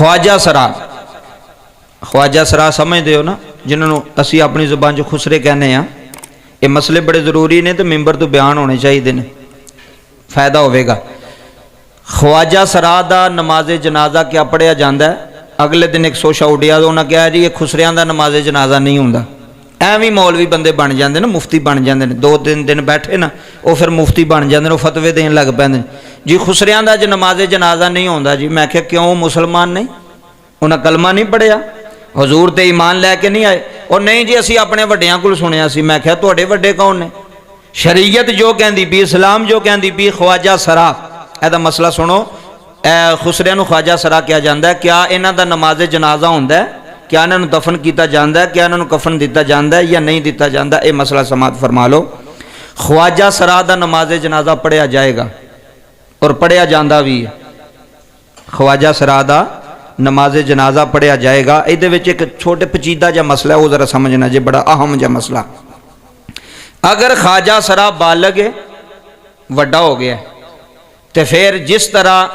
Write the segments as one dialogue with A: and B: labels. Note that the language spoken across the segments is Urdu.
A: خواجہ سرا، خواجہ سرا سمجھتے ہو نا، جنہوں اسی اپنی زبان جو خسرے کہنے ہیں. یہ مسئلے بڑے ضروری نے تو ممبر تو بیان ہونے چاہیے نے، فائدہ ہوئے گا. خواجہ سرا دا نماز جنازہ کیا پڑھیا جاندہ ہے؟ اگلے دن ایک سوشا اڈیا تو انہوں نے کہا جی یہ خسریاں دا نماز جنازہ نہیں ہوندا. ایویں مولوی بندے بن جاندے نا، مفتی بن جاندے نے، دو دن بیٹھے نا وہ پھر مفتی بن جاندے نے، وہ فتوے دین لگ پیندے جی خسریاں دا جو نماز جنازہ نہیں ہوندا. جی میں کہا کیوں مسلمان نہیں؟ انہاں کلمہ نہیں پڑھیا، حضور تے ایمان لے کے نہیں آئے؟ اور نہیں جی اسی اپنے وڈیاں کول سنیا سی. میں کہا تواڈے وڈے کون نے؟ شریعت جو کہندی پی، اسلام جو کہندی پی خواجہ سرا. ایدا مسئلہ سنو، خسریاں نو خواجہ سرا کیا جاندہ ہے. کیا انہاں دا نماز جنازہ ہوندہ ہے؟ کیا انہاں نو دفن کیتا جاندہ ہے؟ کیا انہاں نو کفن دیتا جاندہ ہے یا نہیں دیتا جاندہ؟ اے مسئلہ سماعت فرما لو. خواجہ سرا دا نماز جنازہ پڑھیا جائے گا اور پڑھیا جاندہ بھی ہے. خواجہ سرا دا نماز جنازہ پڑھیا جائے گا. ایدے وچ ایک چھوٹے پچیدہ جا مسئلہ ہے، وہ ذرا سمجھنا جی، بڑا اہم جا مسئلہ. اگر خواجہ سرا بالغ ہے، وڈا ہو گیا ہے، تو پھر جس طرح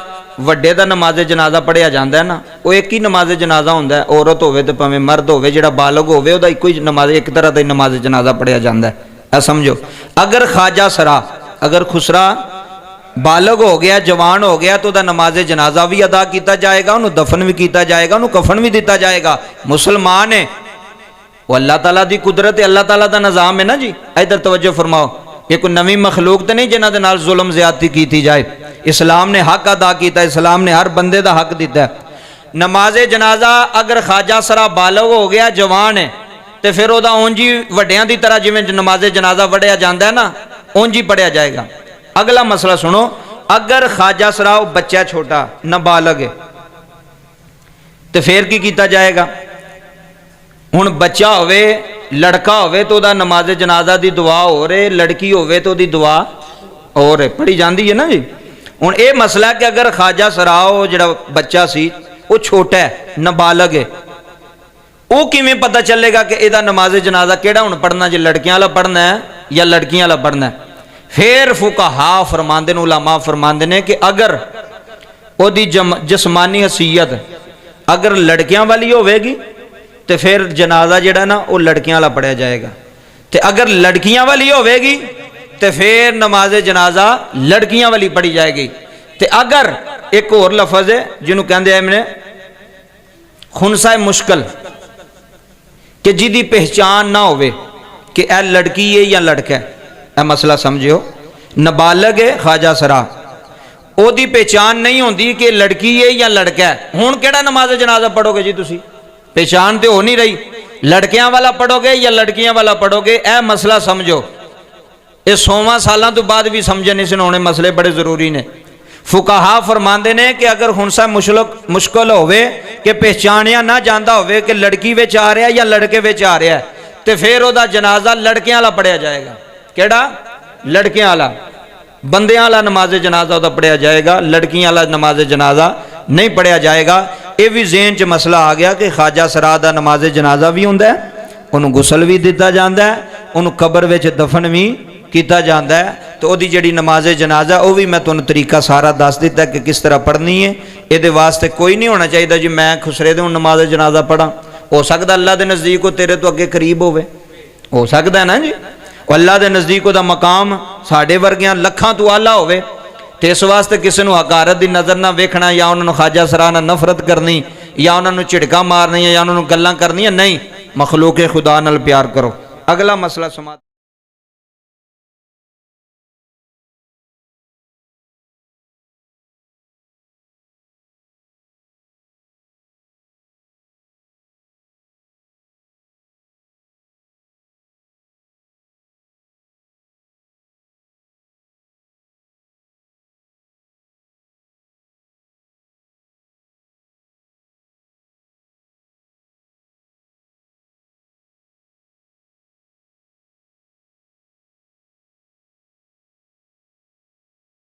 A: وڈے دا نماز جنازہ پڑھیا جاندہ ہے نا، وہ ایک ہی نماز جنازہ ہوندہ ہے. عورت ہوئے تو پہمیں مرد ہوئے، جڑا بالغ ہوئے وہ ایک ہی نماز، ایک طرح دا نماز جنازہ پڑھیا جاندہ ہے. اے سمجھو، اگر خواجہ سرا، اگر خسرا بالغ ہو گیا، جوان ہو گیا، تو دا نماز جنازہ بھی ادا کیتا جائے گا، انہوں دفن بھی کیتا جائے گا، انہوں کفن بھی دیتا جائے گا. مسلمان ہے، وہ اللہ تعالیٰ دی قدرت ہے، اللہ تعالیٰ دا نظام ہے نا جی. ادھر توجہ فرماؤ، یہ کوئی نوی مخلوق تو نہیں جنہ دے نال ظلم زیادتی کیتی جائے. اسلام نے حق ادا کیتا ہے، اسلام نے ہر بندے دا حق دیتا ہے. نماز جنازہ اگر خواجہ سرا بالغ ہو گیا، جوان ہے، تو پھر وہ دا اونجی وڈیاں دی طرح جی میں نماز جنازہ وڈیا جاندہ ہے نا، اونجی پڑھیا جائے گا. اگلا مسئلہ سنو، اگر خواجہ سرا بچہ چھوٹا نابالغ ہے تو پھر کی کیتا جائے گا؟ ہن بچہ ہوئے، لڑکا ہوئے تو دا نماز جنازہ دی دعا ہو رہے، لڑکی ہوئے تو دی دعا ہو رہے، پڑھی جاندی ہے نا جی. ہن اے مسئلہ کہ اگر خواجہ سرا ہو جڑا بچہ سی وہ چھوٹا ہے، نابالغ ہے، وہ کیویں پتہ چلے گا کہ ادا نماز جنازہ کیڑا ہن پڑھنا جی، لڑکیاں والا پڑھنا ہے یا لڑکیاں والا پڑھنا ہے؟ پھر فقہا فرماندے نے، علماء فرماندے نے کہ اگر وہ دی جسمانی حیثیت اگر لڑکیاں والی ہوئے گی تو پھر جنازہ جڑا نا وہ لڑکیاں والا پڑھیا جائے گا. تو اگر لڑکیاں والی ہوئے گی تو پھر نماز جنازہ لڑکیاں والی پڑھی جائے گی. تو اگر ایک اور لفظ ہے جنہوں کہندے ہیں میں خنسہ مشکل، کہ جی دی پہچان نہ ہوئے کہ اے لڑکی ہے یا لڑکا ہے. اے مسئلہ سمجھو، نابالغ ہے خواجہ سرا، او دی پہچان نہیں ہوندی کہ لڑکی ہے یا لڑکا ہے. ہون کیڑا نماز جنازہ پڑھو گے جی تسی؟ پہچان تے ہو نہیں رہی، لڑکیاں والا پڑھو گے یا لڑکیاں والا پڑھو گے؟ اے مسئلہ سمجھو، یہ 100 سالاں تو بعد بھی سمجھے نہیں سن ہونے، مسئلے بڑے ضروری نے. فقہا فرماندے نے کہ اگر خنسہ مشکل ہوئے کہ پہچانیا نہ جاندہ ہوئے کہ لڑکی وچ آ رہا ہے یا لڑکے وچ آ رہا ہے، تو پھر او دا جنازہ لڑکیاں والا پڑھیا جائے گا. کیڑا؟ لڑکیاں والا. بندیاں والا نماز جنازہ دا پڑھیا جائے گا، لڑکیاں والا نماز جنازہ نہیں پڑھیا جائے گا. یہ بھی ذہن چ مسئلہ آ گیا کہ خواجہ سرا دا نماز جنازہ بھی ہوندا ہے، انہوں غسل بھی دیتا جاندہ ہے، انہوں قبر وچ دفن بھی کیتا جاندہ ہے. تو وہ دی جڑی نماز جنازہ وہ بھی میں تمہیں طریقہ سارا دس دیتا ہے کہ کس طرح پڑھنی ہے. یہ دے واسطے کوئی نہیں ہونا چاہیے جی میں خسرے دے نماز جنازہ پڑھا. ہو سکتا اللہ دے نزدیک کو تیرے تو اگے قریب ہوئے، ہو سکتا ہے نا جی. اللہ دے نزدیک دا مقام ساڑھے ورگیاں لکھاں تو آلہ ہوئے. تو اس واسطے کسی نو حقارت دی نظر نہ ویکھنا، یا انہوں نے خواجہ سرا نہ نفرت کرنی، یا انہوں نے چڑکا مارنی، یا انہوں نے گلاں کرنی. نہیں، مخلوق خدا نال پیار کرو. اگلا مسئلہ سماعت